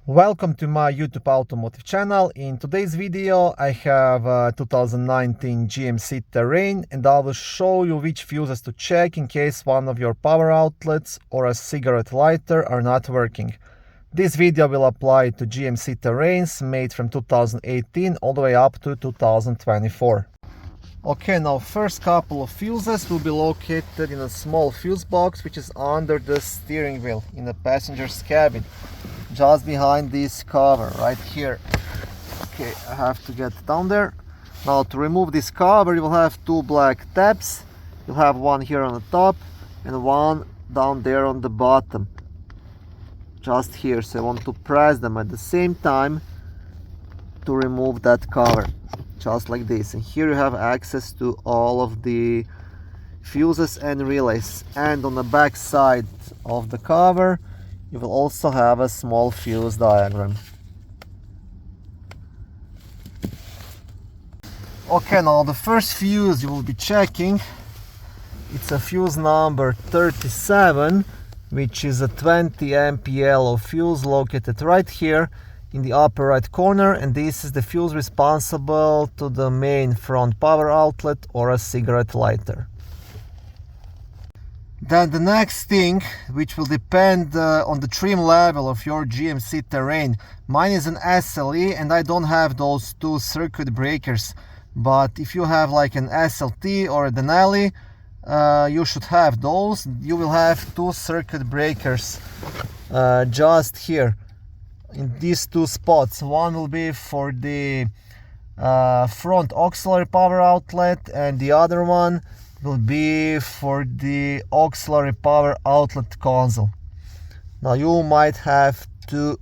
Welcome to my YouTube automotive channel. In today's video I have a 2019 GMC Terrain and I will show you which fuses to check in case one of your power outlets or a cigarette lighter are not working. This video will apply to GMC Terrains made from 2018 all the way up to 2024. Okay, now first couple of fuses will be located in a small fuse box which is under the steering wheel in the passenger's cabin, just behind this cover right here. Okay, I have to get down there. Now to remove this cover you will have two black tabs. You'll have one here on the top and one down there on the bottom, just here. So I want to press them at the same time to remove that cover, just like this. And here you have access to all of the fuses and relays, and on the back side of the cover you will also have a small fuse diagram. Okay, now the first fuse you will be checking, it's a fuse number 37, which is a 20 amp yellow fuse located right here in the upper right corner, and this is the fuse responsible to the main front power outlet or a cigarette lighter. Then the next thing, which will depend on the trim level of your GMC Terrain. Mine is an SLE and I don't have those two circuit breakers, but if you have like an SLT or a DENALI, you should have those. You will have two circuit breakers just here in these two spots. One will be for the front auxiliary power outlet and the other one will be for the auxiliary power outlet console. Now you might have two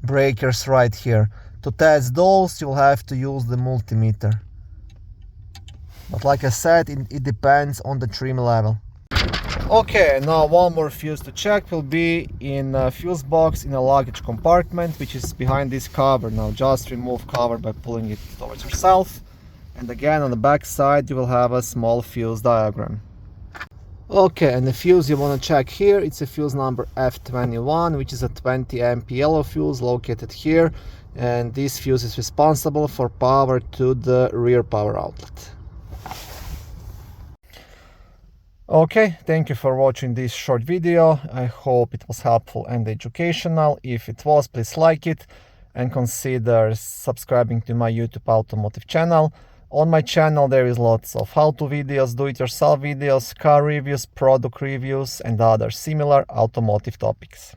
breakers right here. To test those you'll have to use the multimeter, but like I said, it depends on the trim level. Okay, now one more fuse to check will be in a fuse box in a luggage compartment, which is behind this cover. Now just remove cover by pulling it towards yourself, and again on the back side you will have a small fuse diagram. Okay, and the fuse you want to check here, it's a fuse number F21, which is a 20 amp yellow fuse located here, and this fuse is responsible for power to the rear power outlet. Okay, thank you for watching this short video. I hope it was helpful and educational. If it was, please like it and consider subscribing to my YouTube automotive channel. On my channel there is lots of how-to videos, do-it-yourself videos, car reviews, product reviews and other similar automotive topics.